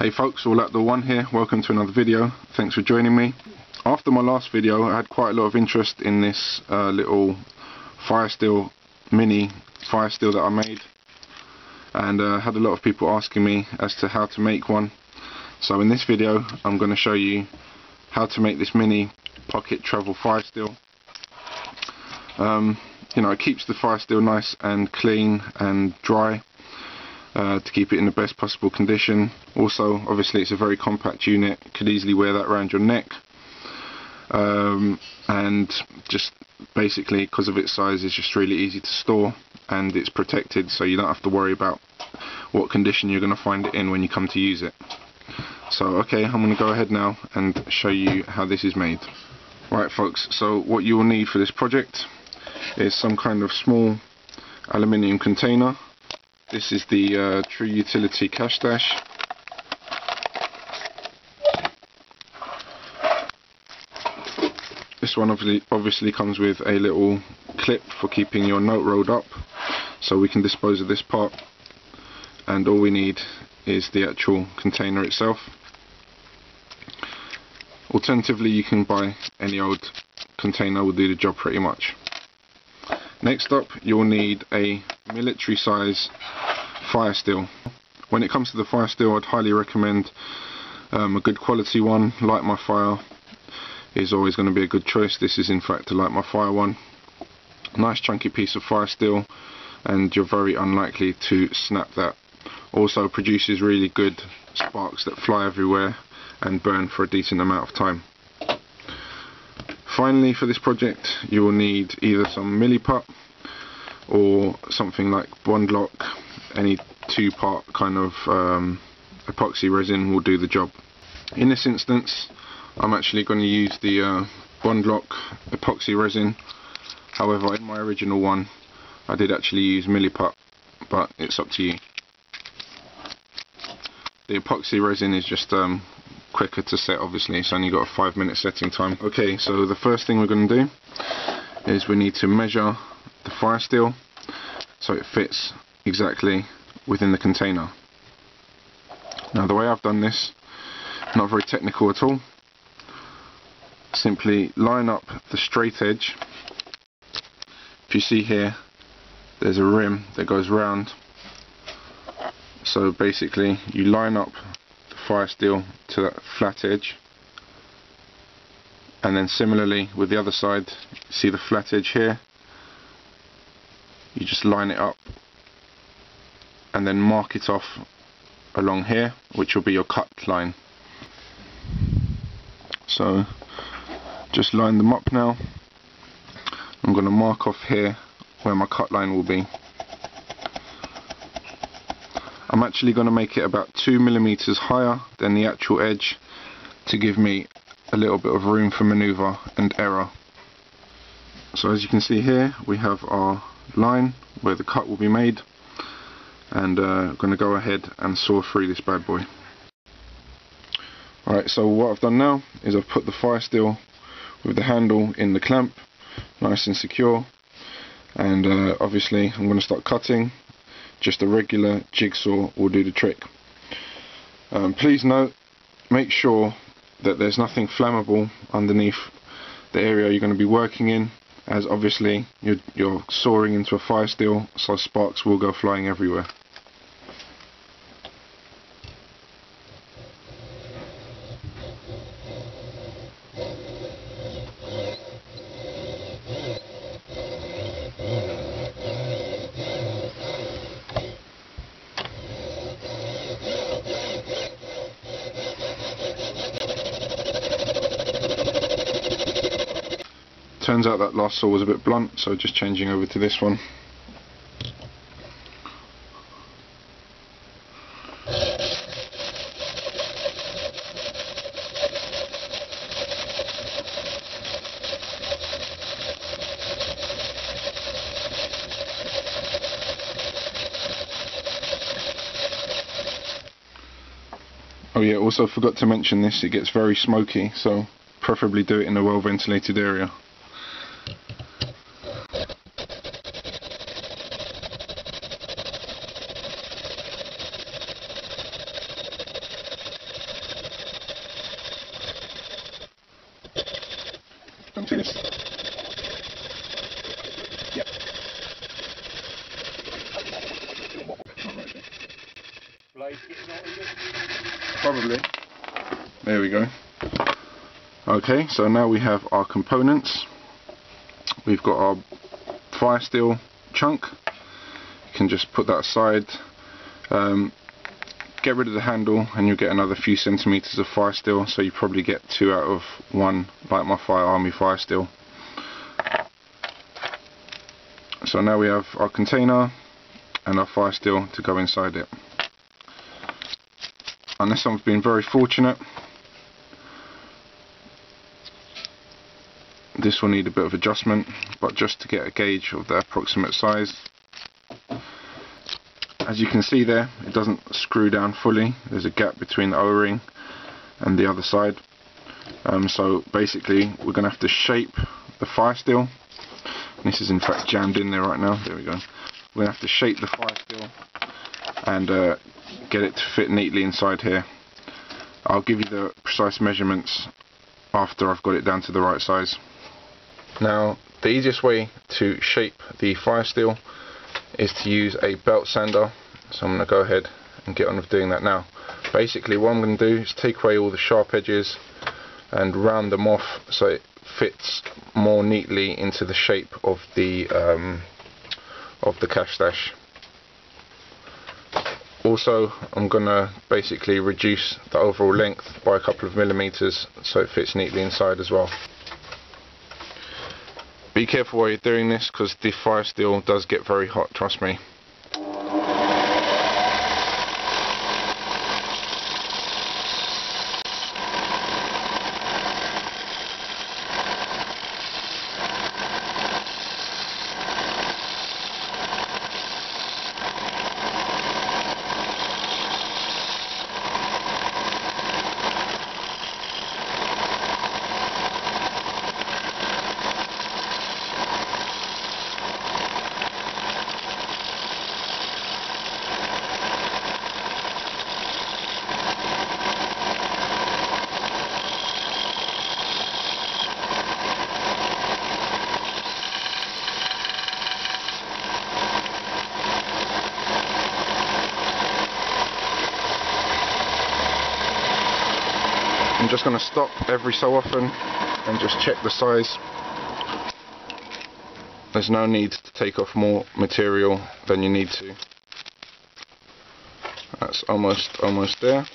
Hey folks, Alloutdoor1 here, welcome to another video. Thanks for joining me. After my last video I had quite a lot of interest in this little firesteel, mini firesteel that I made, and had a lot of people asking me as to how to make one. So in this video I'm going to show you how to make this mini pocket travel firesteel. You know, it keeps the firesteel nice and clean and dry, to keep it in the best possible condition. Also, obviously it's a very compact unit, could easily wear that around your neck, and just basically because of its size it's just really easy to store, and it's protected, so you don't have to worry about what condition you're going to find it in when you come to use it. So okay, I'm going to go ahead now and show you how this is made. Right folks, so what you will need for this project is some kind of small aluminium container. This is the True Utility Cash Stash. This one obviously comes with a little clip for keeping your note rolled up, so we can dispose of this part, and all we need is the actual container itself. Alternatively, you can buy any old container, will do the job pretty much. Next up, you'll need a military size firesteel. When it comes to the firesteel, I'd highly recommend a good quality one. Light My Fire is always going to be a good choice. This is in fact a Light My Fire one. Nice chunky piece of firesteel, and you're very unlikely to snap that. Also produces really good sparks that fly everywhere and burn for a decent amount of time. Finally, for this project you will need either some milliput or something like Bond Lock. Any two-part kind of epoxy resin will do the job. In this instance I'm actually going to use the Bond Lock epoxy resin. However, in my original one I did actually use milliput, but it's up to you. The epoxy resin is just quicker to set, obviously, it's only got a 5-minute setting time. Okay, so the first thing we're going to do is we need to measure the firesteel so it fits exactly within the container. Now the way I've done this, not very technical at all, simply line up the straight edge. If you see here, there's a rim that goes round, so basically you line up firesteel to that flat edge, and then similarly with the other side, see the flat edge here, you just line it up and then mark it off along here, which will be your cut line. So just line them up now. I'm going to mark off here where my cut line will be. I'm actually going to make it about 2 millimeters higher than the actual edge to give me a little bit of room for maneuver and error. So as you can see here, we have our line where the cut will be made, and I'm going to go ahead and saw through this bad boy. Alright, so what I've done now is I've put the firesteel with the handle in the clamp, nice and secure, and obviously I'm going to start cutting. Just a regular jigsaw will do the trick. Please note, make sure that there's nothing flammable underneath the area you're going to be working in, as obviously you're sawing into a firesteel, so sparks will go flying everywhere. Turns out that last saw was a bit blunt, so just changing over to this one. Oh yeah, also forgot to mention this, it gets very smoky, so preferably do it in a well ventilated area. Probably. There we go. Okay, so now we have our components. We've got our firesteel chunk. You can just put that aside. Get rid of the handle and you'll get another few centimeters of firesteel, so you probably get 2 out of 1, like my Army firesteel. So now we have our container and our firesteel to go inside it. Unless I've been very fortunate, this will need a bit of adjustment, but just to get a gauge of the approximate size. As you can see there, it doesn't screw down fully. There's a gap between the O-ring and the other side. So basically we're going to have to shape the firesteel. This is in fact jammed in there right now. There we go. We're going to have to shape the firesteel and get it to fit neatly inside here. I'll give you the precise measurements after I've got it down to the right size. Now, the easiest way to shape the firesteel is to use a belt sander, so I'm going to go ahead and get on with doing that now. Basically what I'm going to do is take away all the sharp edges and round them off so it fits more neatly into the shape of the cash stash. Also, I'm going to basically reduce the overall length by a couple of millimeters so it fits neatly inside as well. Be careful while you're doing this because the firesteel does get very hot, trust me. I'm just going to stop every so often and just check the size. There's no need to take off more material than you need to. That's almost there.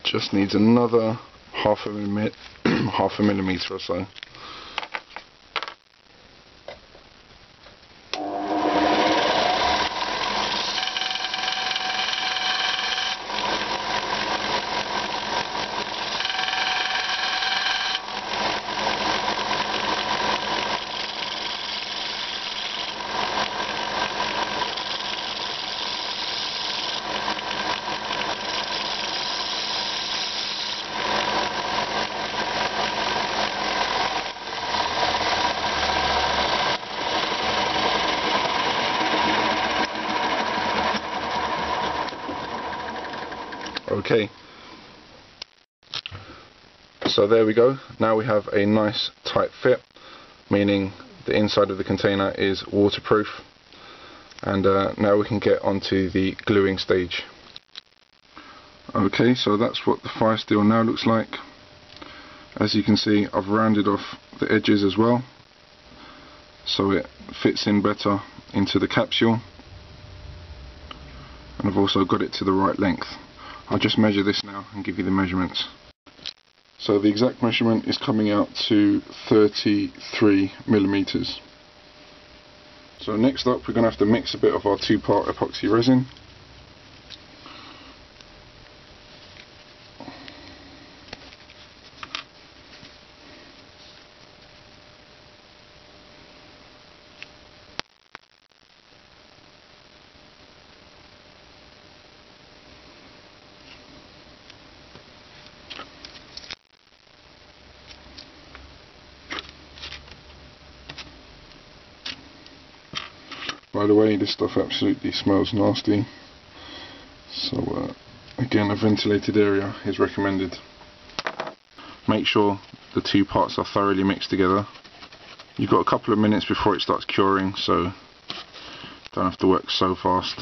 Just needs another half a millimeter or so. Okay, so there we go. Now we have a nice tight fit, meaning the inside of the container is waterproof, and now we can get onto the gluing stage. Okay, so that's what the firesteel now looks like. As you can see, I've rounded off the edges as well, so it fits in better into the capsule. and I've also got it to the right length. I'll just measure this now and give you the measurements. So the exact measurement is coming out to 33 millimeters. So next up we're going to have to mix a bit of our 2-part epoxy resin. By the way, this stuff absolutely smells nasty, so again, a ventilated area is recommended. Make sure the 2 parts are thoroughly mixed together. You've got a couple of minutes before it starts curing, so don't have to work so fast.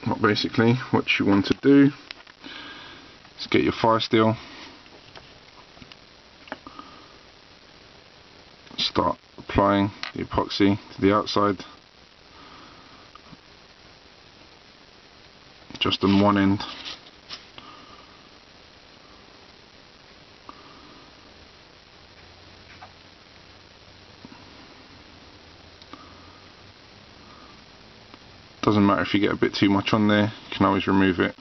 But basically, what you want to do is get your firesteel, start applying the epoxy to the outside, just on one end. Doesn't matter if you get a bit too much on there, you can always remove it.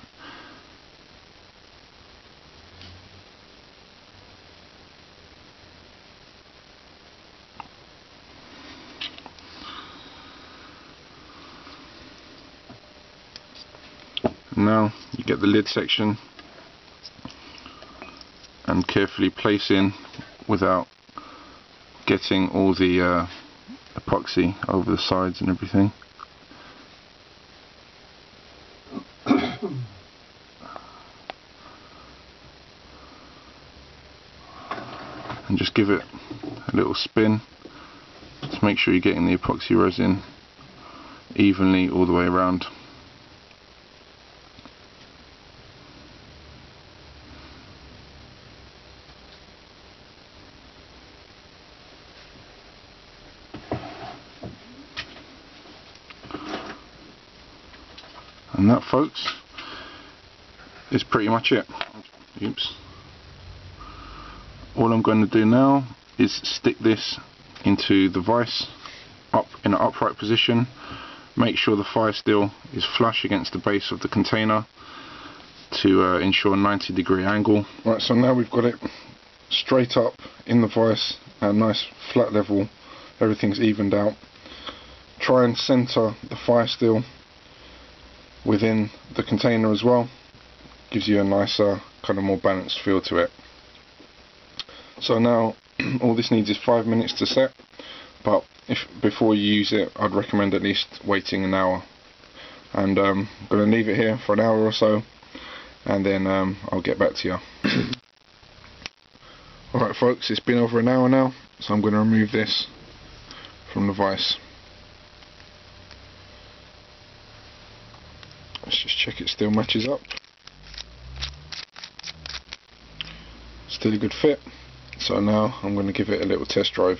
Now you get the lid section and carefully place in without getting all the epoxy over the sides and everything. And just give it a little spin to make sure you're getting the epoxy resin evenly all the way around. And that, folks, is pretty much it. Oops. All I'm going to do now is stick this into the vise up in an upright position. Make sure the firesteel is flush against the base of the container to ensure a 90-degree angle. Right, so now we've got it straight up in the vise at a nice flat level. Everything's evened out. Try and center the firesteel within the container as well. Gives you a nicer, kind of more balanced feel to it. So now all this needs is 5 minutes to set, but if before you use it, I'd recommend at least waiting an hour. And I'm going to leave it here for an hour or so, and then I'll get back to you. Alright folks, it's been over an hour now, so I'm going to remove this from the vise. Let's just check it still matches up. Still a good fit. So now I'm going to give it a little test drive.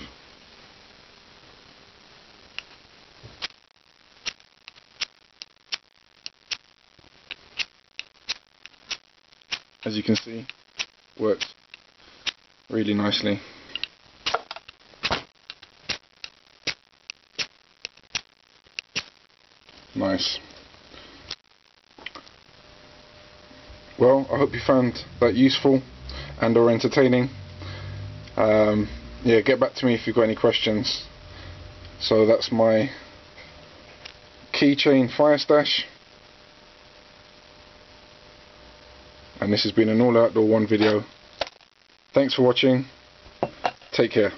As you can see, works really nicely. Nice. Well, I hope you found that useful and or entertaining. Yeah, get back to me if you've got any questions. So that's my keychain fire stash, and this has been an All Outdoor 1 video. Thanks for watching. Take care.